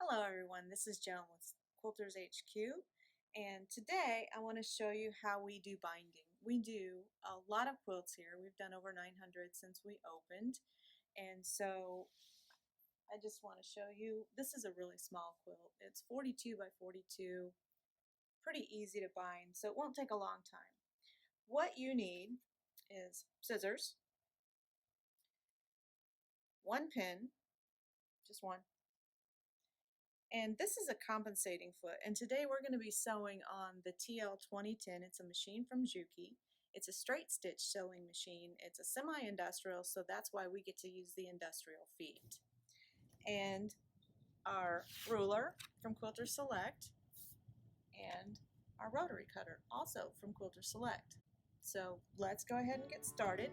Hello everyone, this is Joan with Quilters HQ, and today I want to show you how we do binding. We do a lot of quilts here. We've done over 900 since we opened, and so I just want to show you, this is a really small quilt. It's 42 by 42, pretty easy to bind, so it won't take a long time. What you need is scissors, one pin, just one, and this is a compensating foot, and today we're going to be sewing on the TL2010. It's a machine from JUKI. It's a straight stitch sewing machine. It's a semi-industrial, so that's why we get to use the industrial feet. And our ruler from Quilters Select, and our rotary cutter also from Quilters Select. So let's go ahead and get started.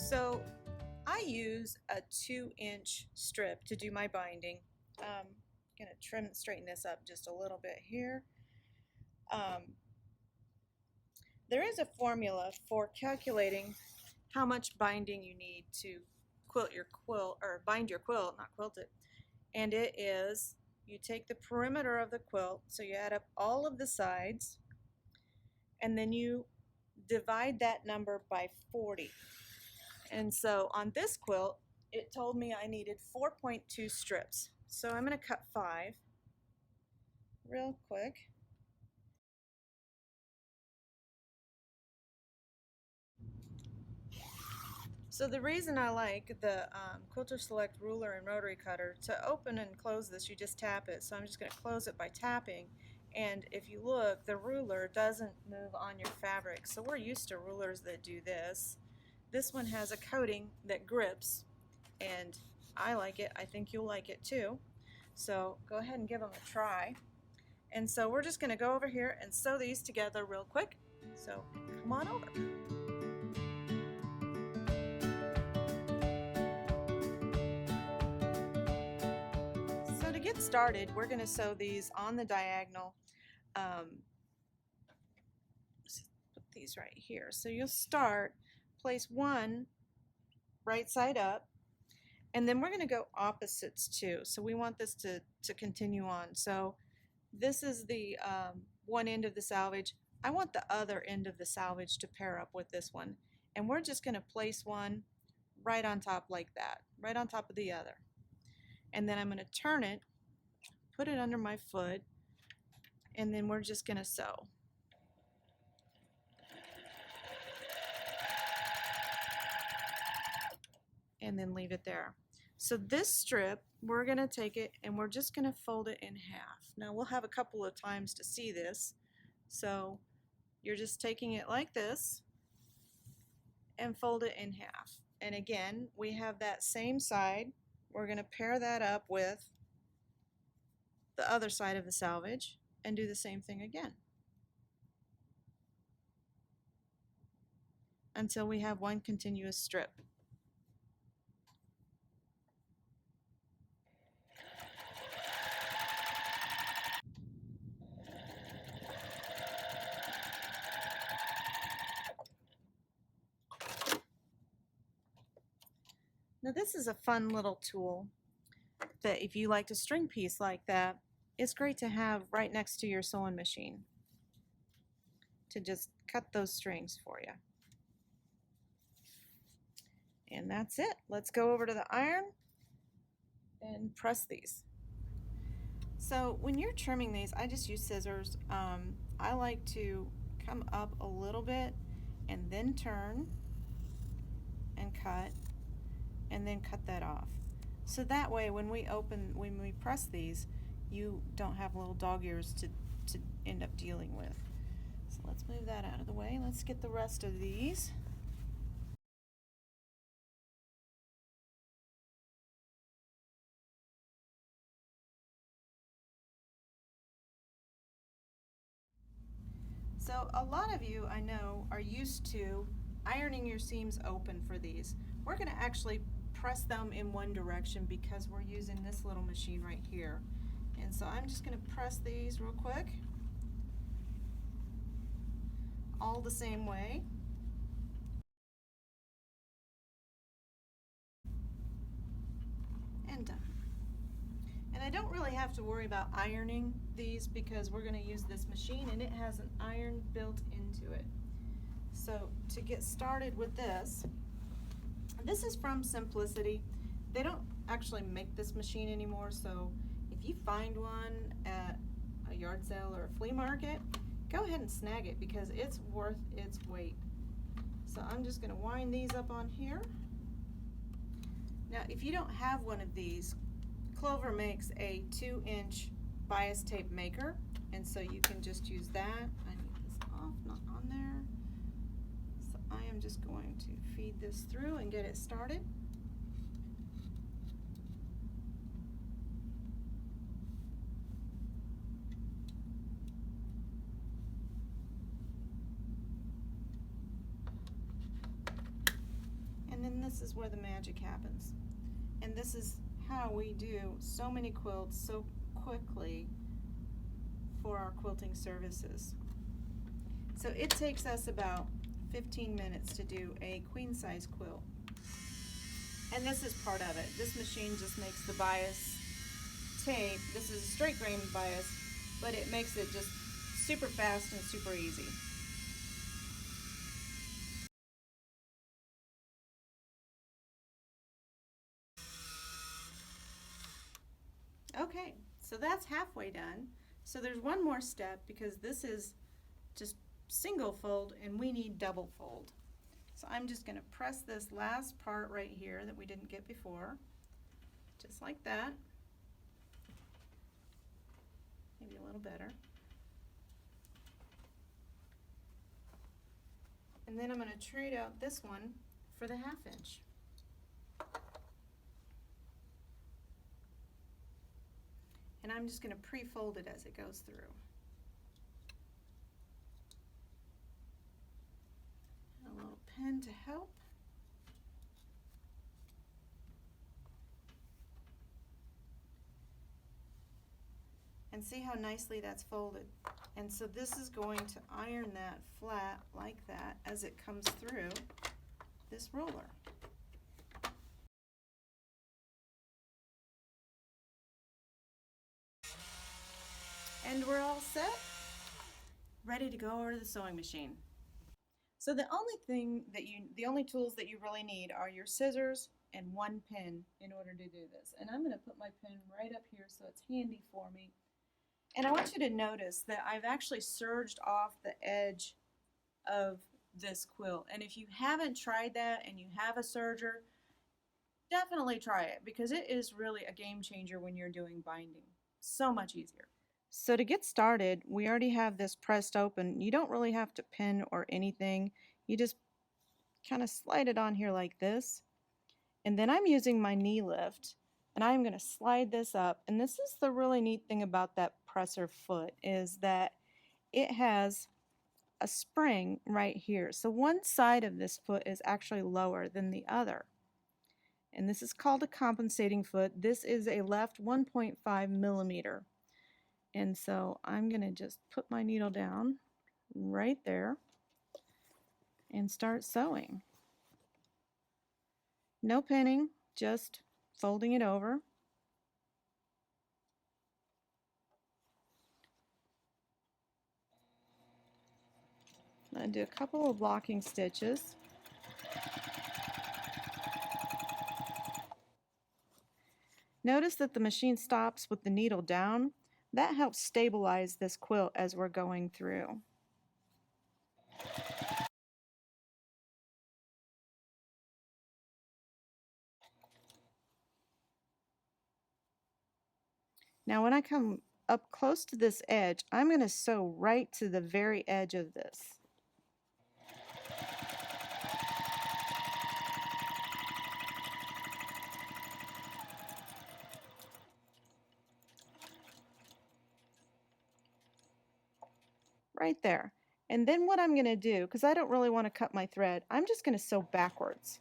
So I use a 2-inch strip to do my binding. I'm going to straighten this up just a little bit here. There is a formula for calculating how much binding you need to quilt your quilt, or bind your quilt, not quilt it. And it is, you take the perimeter of the quilt, so you add up all of the sides, and then you divide that number by 40. And so on this quilt, it told me I needed 4.2 strips. So I'm going to cut 5 real quick. So the reason I like the Quilter Select ruler and rotary cutter, to open and close this, you just tap it. So I'm just going to close it by tapping. And if you look, the ruler doesn't move on your fabric. So we're used to rulers that do this. This one has a coating that grips, and I like it. I think you'll like it too. So go ahead and give them a try. And so we're just going to go over here and sew these together real quick. So come on over. So to get started, we're going to sew these on the diagonal. Put these right here. So you'll start, place one right side up, and then we're going to go opposites too. So we want this to continue on. So this is the one end of the selvage. I want the other end of the selvage to pair up with this one. And we're just going to place one right on top like that, right on top of the other. And then I'm going to turn it, put it under my foot, and then we're just going to sew. And then leave it there. So this strip, we're going to take it and we're just going to fold it in half. Now we'll have a couple of times to see this. So you're just taking it like this and fold it in half. And again, we have that same side. We're going to pair that up with the other side of the selvage and do the same thing again until we have one continuous strip. Now this is a fun little tool that if you like a string piece like that, it's great to have right next to your sewing machine to just cut those strings for you. And that's it. Let's go over to the iron and press these. So when you're trimming these, I just use scissors. I like to come up a little bit and then turn and cut, and then cut that off. So that way when we press these, you don't have little dog ears to end up dealing with. So let's move that out of the way. Let's get the rest of these. So a lot of you, I know, are used to ironing your seams open for these. We're going to actually press them in one direction because we're using this little machine right here. And so I'm just going to press these real quick, all the same way. And done. And I don't really have to worry about ironing these because we're going to use this machine and it has an iron built into it. So to get started with this is from Simplicity. They don't actually make this machine anymore, so if you find one at a yard sale or a flea market, go ahead and snag it because it's worth its weight. So I'm just going to wind these up on here. Now if you don't have one of these, Clover makes a 2-inch bias tape maker, and so you can just use that. I need this off, not on there. So I am just going to feed this through and get it started. And then this is where the magic happens. And this is how we do so many quilts so quickly for our quilting services. So it takes us about 15 minutes to do a queen size quilt. And this is part of it. This machine just makes the bias tape. This is a straight grain bias, but it makes it just super fast and super easy. Okay, so that's halfway done. So there's one more step because this is just single fold and we need double fold. So I'm just going to press this last part right here that we didn't get before, just like that. Maybe a little better. And then I'm going to trade out this one for the 1/2 inch. And I'm just going to pre-fold it as it goes through. And a little pen to help. And see how nicely that's folded. And so this is going to iron that flat like that as it comes through this roller. And we're all set, ready to go over to the sewing machine. So the only tools that you really need are your scissors and one pin in order to do this. And I'm going to put my pin right up here so it's handy for me. And I want you to notice that I've actually serged off the edge of this quilt. And if you haven't tried that and you have a serger, definitely try it because it is really a game changer when you're doing binding. So much easier. So to get started, we already have this pressed open. You don't really have to pin or anything. You just kind of slide it on here like this. And then I'm using my knee lift and I'm going to slide this up. And this is the really neat thing about that presser foot is that it has a spring right here. So one side of this foot is actually lower than the other. And this is called a compensating foot. This is a left 1.5 millimeter. And so I'm going to just put my needle down right there and start sewing. No pinning, just folding it over. I'm going to do a couple of blocking stitches. Notice that the machine stops with the needle down. That helps stabilize this quilt as we're going through. Now when I come up close to this edge, I'm going to sew right to the very edge of this. Right there. And then what I'm going to do, because I don't really want to cut my thread, I'm just going to sew backwards.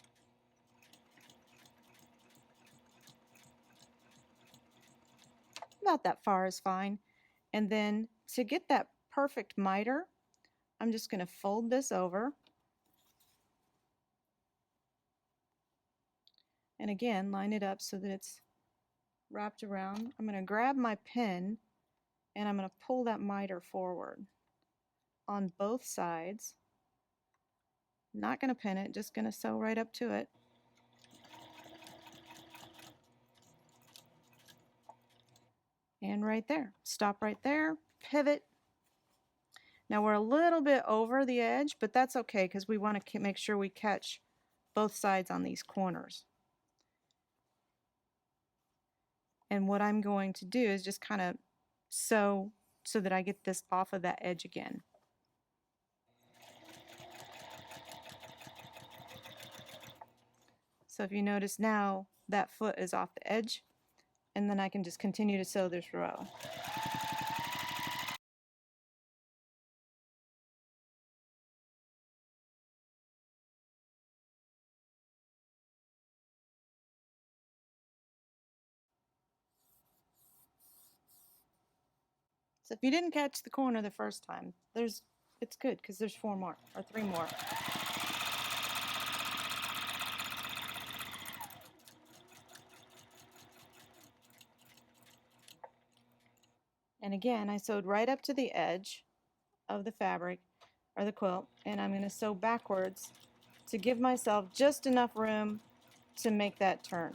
about that far is fine. And then to get that perfect miter, I'm just going to fold this over. And again, line it up so that it's wrapped around. I'm going to grab my pin and I'm going to pull that miter forward on both sides. Not going to pin it, just going to sew right up to it. And right there. Stop right there, pivot. Now we're a little bit over the edge, but that's okay because we want to make sure we catch both sides on these corners. And what I'm going to do is just kind of sew so that I get this off of that edge again. So if you notice now, that foot is off the edge, and then I can just continue to sew this row. So if you didn't catch the corner the first time, it's good because there's 4 more or 3 more. And again, I sewed right up to the edge of the fabric or the quilt, and I'm going to sew backwards to give myself just enough room to make that turn.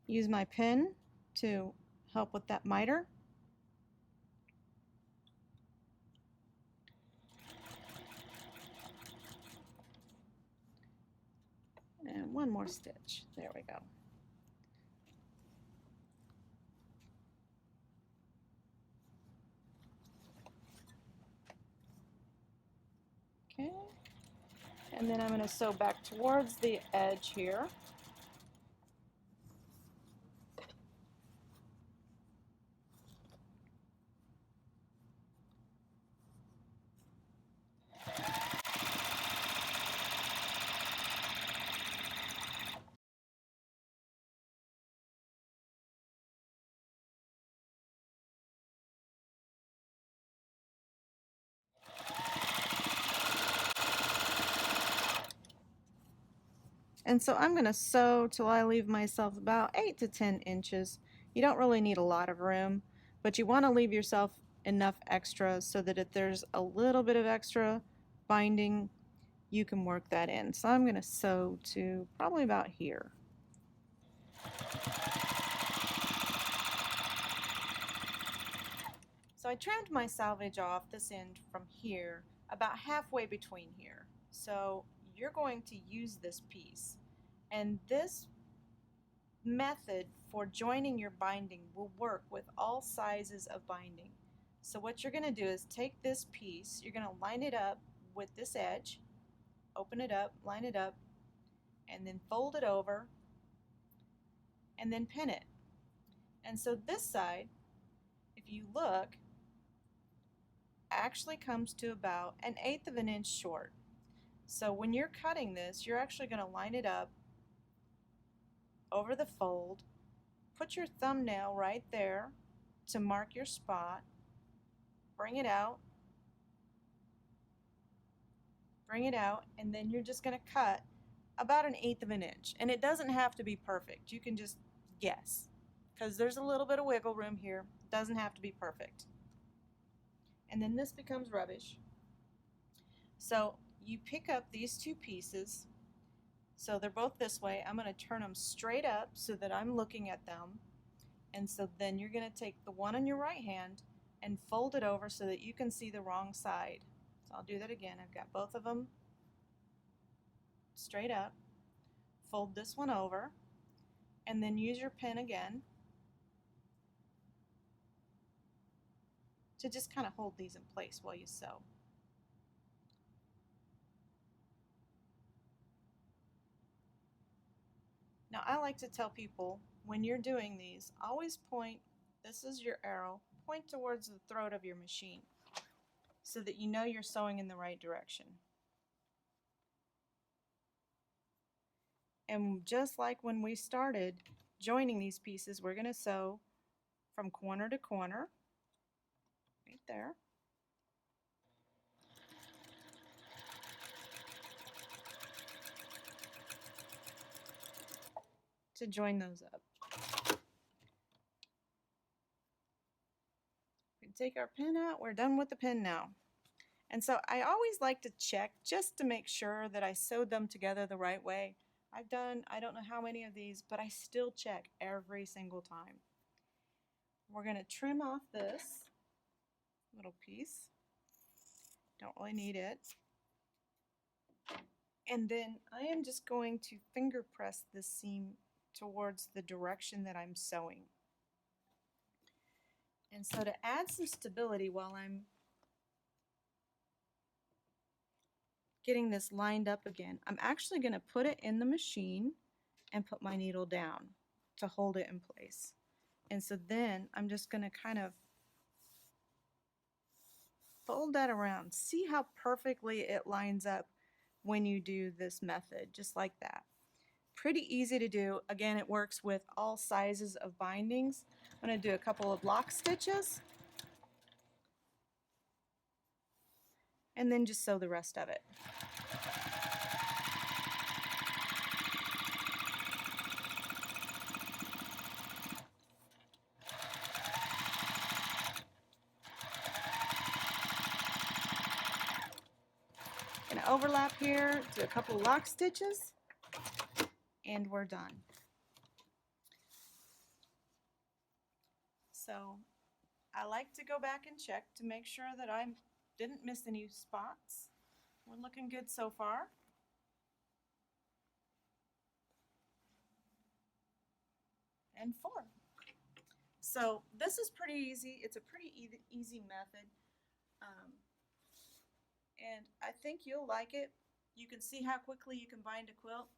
Use my pin to help with that miter. And one more stitch. There we go. Okay. And then I'm going to sew back towards the edge here. And so I'm going to sew till I leave myself about 8 to 10 inches. You don't really need a lot of room, but you want to leave yourself enough extra so that if there's a little bit of extra binding, you can work that in. So I'm going to sew to probably about here. So I trimmed my selvage off this end from here, about halfway between here. So you're going to use this piece. And this method for joining your binding will work with all sizes of binding. So what you're going to do is take this piece, you're going to line it up with this edge, open it up, line it up, and then fold it over, and then pin it. And so this side, if you look, actually comes to about 1/8 of an inch short. So when you're cutting this, you're actually going to line it up over the fold, put your thumbnail right there to mark your spot, bring it out, and then you're just going to cut about 1/8 of an inch. And it doesn't have to be perfect. You can just guess because there's a little bit of wiggle room here. It doesn't have to be perfect. And then this becomes rubbish. So you pick up these 2 pieces. So they're both this way. I'm going to turn them straight up so that I'm looking at them. And so then you're going to take the one on your right hand and fold it over so that you can see the wrong side. So I'll do that again. I've got both of them straight up. Fold this one over and then use your pin again to just kind of hold these in place while you sew. Now I like to tell people when you're doing these, always point, this is your arrow, point towards the throat of your machine so that you know you're sewing in the right direction. And just like when we started joining these pieces, we're going to sew from corner to corner, right there. To join those up. We take our pin out, we're done with the pin now. And so I always like to check just to make sure that I sewed them together the right way. I've done, I don't know how many of these, but I still check every single time. We're going to trim off this little piece. Don't really need it. And then I am just going to finger press this seam towards the direction that I'm sewing. And so to add some stability while I'm getting this lined up again, I'm actually going to put it in the machine and put my needle down to hold it in place. And so then I'm just going to kind of fold that around. See how perfectly it lines up when you do this method, just like that. Pretty easy to do. Again, it works with all sizes of bindings. I'm going to do a couple of lock stitches and then just sew the rest of it. Gonna overlap here, do a couple lock stitches, and we're done. So I like to go back and check to make sure that I didn't miss any spots. We're looking good so far. And 4. So this is pretty easy. It's a pretty easy method. And I think you'll like it. You can see how quickly you can bind a quilt.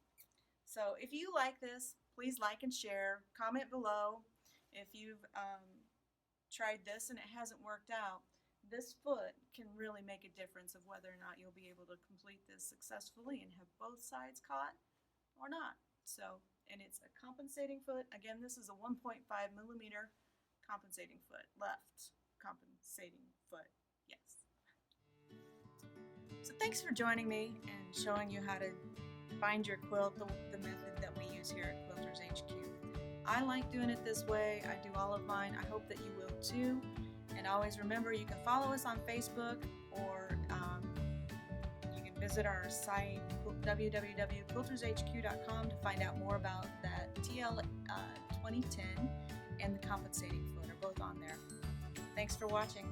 So if you like this, please like and share. Comment below if you've tried this and it hasn't worked out. This foot can really make a difference of whether or not you'll be able to complete this successfully and have both sides caught or not. So, and it's a compensating foot. Again, this is a 1.5 millimeter compensating foot. Left compensating foot. Yes. So thanks for joining me and showing you how to bind your quilt the method that we use here at Quilters HQ. I like doing it this way. I do all of mine. I hope that you will too. And always remember, you can follow us on Facebook, or you can visit our site, www.quiltershq.com, to find out more about that TL 2010 and the compensating foot are both on there. Thanks for watching.